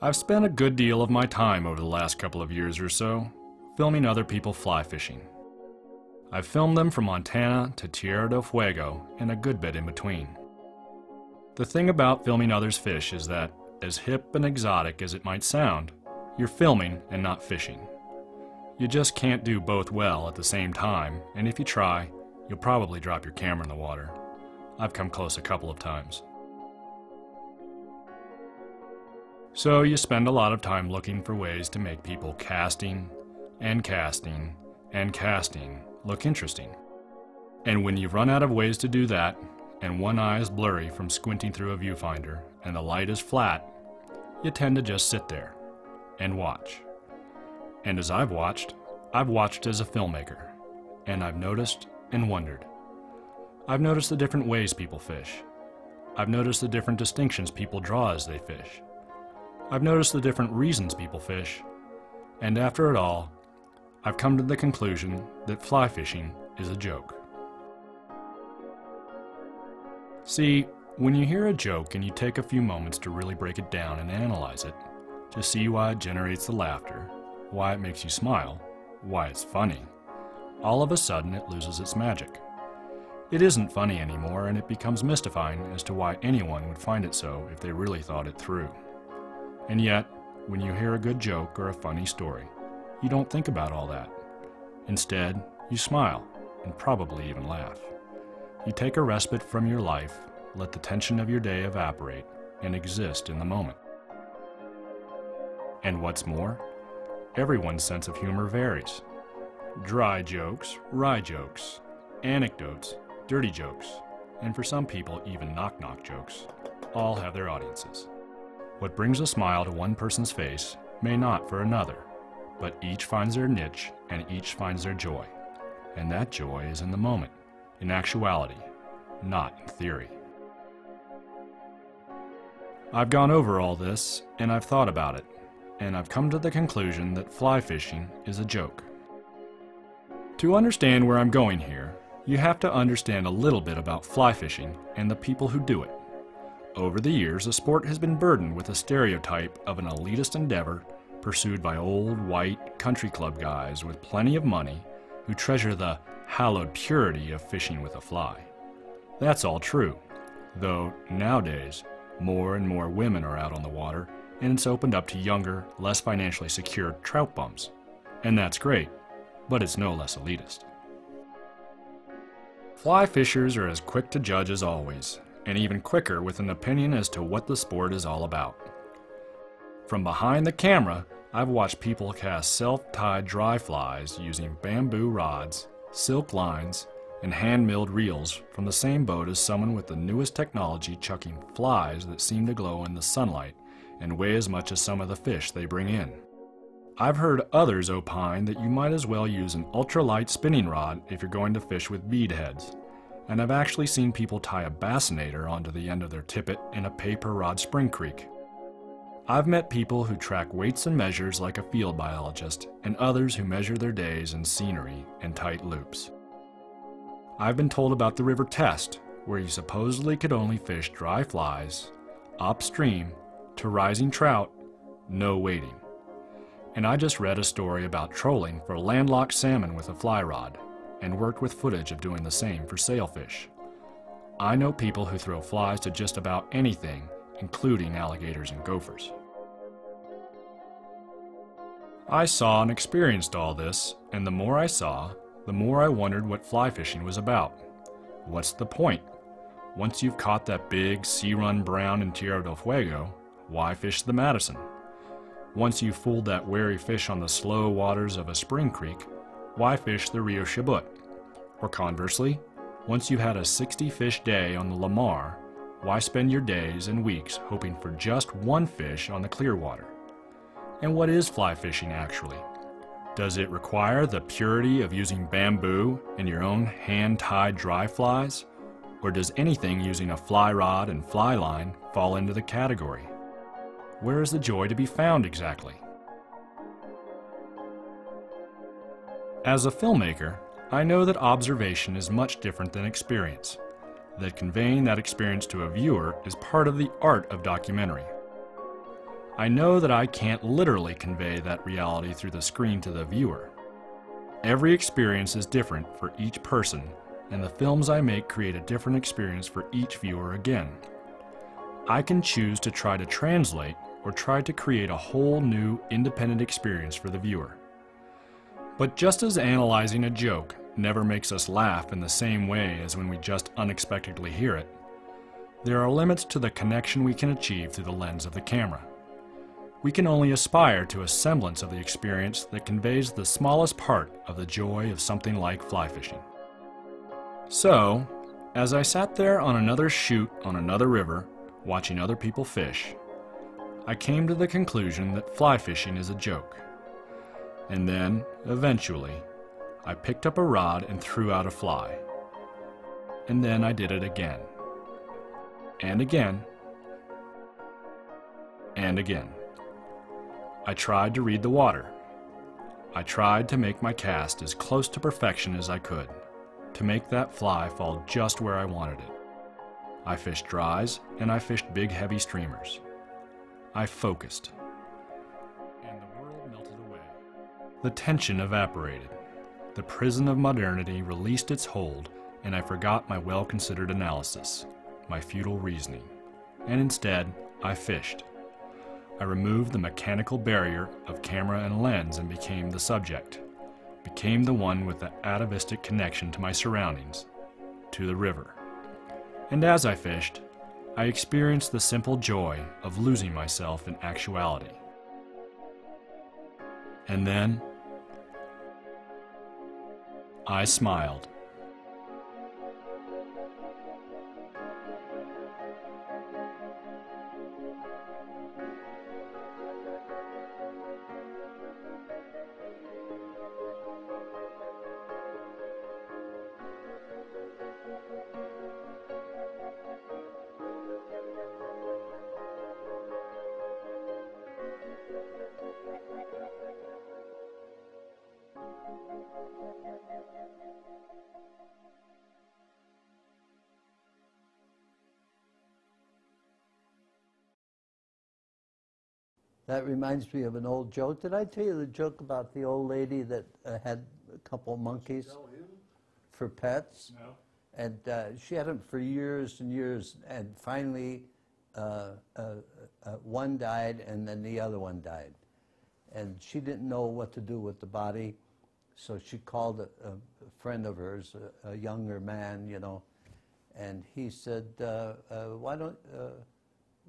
I've spent a good deal of my time over the last couple of years or so filming other people fly fishing. I've filmed them from Montana to Tierra del Fuego and a good bit in between. The thing about filming others fish is that, as hip and exotic as it might sound, you're filming and not fishing. You just can't do both well at the same time, and if you try, you'll probably drop your camera in the water. I've come close a couple of times. So you spend a lot of time looking for ways to make people casting and casting and casting look interesting. And when you've run out of ways to do that, and one eye is blurry from squinting through a viewfinder and the light is flat, you tend to just sit there and watch. And as I've watched as a filmmaker, and I've noticed and wondered. I've noticed the different ways people fish. I've noticed the different distinctions people draw as they fish. I've noticed the different reasons people fish. And after it all, I've come to the conclusion that fly fishing is a joke. See, when you hear a joke and you take a few moments to really break it down and analyze it, to see why it generates the laughter, why it makes you smile, why it's funny, all of a sudden it loses its magic. It isn't funny anymore, and it becomes mystifying as to why anyone would find it so if they really thought it through. And yet, when you hear a good joke or a funny story, you don't think about all that. Instead, you smile and probably even laugh. You take a respite from your life, let the tension of your day evaporate, and exist in the moment. And what's more, everyone's sense of humor varies. Dry jokes, wry jokes, anecdotes, dirty jokes, and for some people even knock-knock jokes, all have their audiences. What brings a smile to one person's face may not for another, but each finds their niche and each finds their joy. And that joy is in the moment, in actuality, not in theory. I've gone over all this, and I've thought about it, and I've come to the conclusion that fly fishing is a joke. To understand where I'm going here, you have to understand a little bit about fly fishing and the people who do it. Over the years, the sport has been burdened with a stereotype of an elitist endeavor pursued by old, white, country club guys with plenty of money who treasure the hallowed purity of fishing with a fly. That's all true, though nowadays, more and more women are out on the water, and it's opened up to younger, less financially secure trout bums. And that's great, but it's no less elitist. Fly fishers are as quick to judge as always, and even quicker with an opinion as to what the sport is all about. From behind the camera, I've watched people cast self-tied dry flies using bamboo rods, silk lines, and hand-milled reels from the same boat as someone with the newest technology chucking flies that seem to glow in the sunlight and weigh as much as some of the fish they bring in. I've heard others opine that you might as well use an ultralight spinning rod if you're going to fish with bead heads, and I've actually seen people tie a bassinator onto the end of their tippet in a paper rod spring creek. I've met people who track weights and measures like a field biologist, and others who measure their days in scenery and tight loops. I've been told about the river test, where you supposedly could only fish dry flies, upstream, to rising trout, no waiting. And I just read a story about trolling for landlocked salmon with a fly rod, and worked with footage of doing the same for sailfish. I know people who throw flies to just about anything, including alligators and gophers. I saw and experienced all this, and the more I saw, the more I wondered what fly fishing was about. What's the point? Once you've caught that big sea-run brown in Tierra del Fuego, why fish the Madison? Once you've fooled that wary fish on the slow waters of a spring creek, why fish the Rio Chubut? Or conversely, once you've had a 60-fish day on the Lamar, why spend your days and weeks hoping for just one fish on the Clearwater? And what is fly fishing actually? Does it require the purity of using bamboo and your own hand-tied dry flies? Or does anything using a fly rod and fly line fall into the category? Where is the joy to be found exactly? As a filmmaker, I know that observation is much different than experience, that conveying that experience to a viewer is part of the art of documentary. I know that I can't literally convey that reality through the screen to the viewer. Every experience is different for each person, and the films I make create a different experience for each viewer again. I can choose to try to translate or try to create a whole new independent experience for the viewer. But just as analyzing a joke never makes us laugh in the same way as when we just unexpectedly hear it, there are limits to the connection we can achieve through the lens of the camera. We can only aspire to a semblance of the experience that conveys the smallest part of the joy of something like fly fishing. So, as I sat there on another shoot on another river, watching other people fish, I came to the conclusion that fly fishing is a joke. And then, eventually, I picked up a rod and threw out a fly. And then I did it again. And again. And again. I tried to read the water. I tried to make my cast as close to perfection as I could, to make that fly fall just where I wanted it. I fished dries, and I fished big heavy streamers. I focused. And the world melted away. The tension evaporated. The prison of modernity released its hold, and I forgot my well-considered analysis, my futile reasoning, and instead, I fished. I removed the mechanical barrier of camera and lens and became the subject, became the one with the atavistic connection to my surroundings, to the river. And as I fished, I experienced the simple joy of losing myself in actuality. And then, I smiled. That reminds me of an old joke. Did I tell you the joke about the old lady that had a couple monkeys for pets? No. And she had them for years and years, and finally one died and then the other one died. And she didn't know what to do with the body, so she called a friend of hers, a younger man, you know, and he said,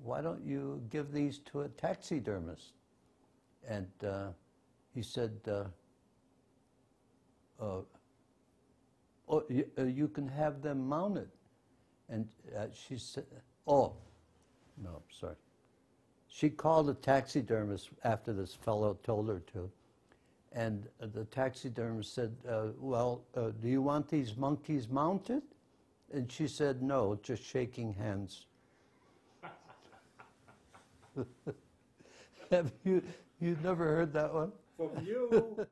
why don't you give these to a taxidermist? And he said, oh, you can have them mounted. And she said, oh, no, sorry. She called a taxidermist after this fellow told her to. And the taxidermist said, well, do you want these monkeys mounted? And she said, no, just shaking hands. Have you never heard that one? From you.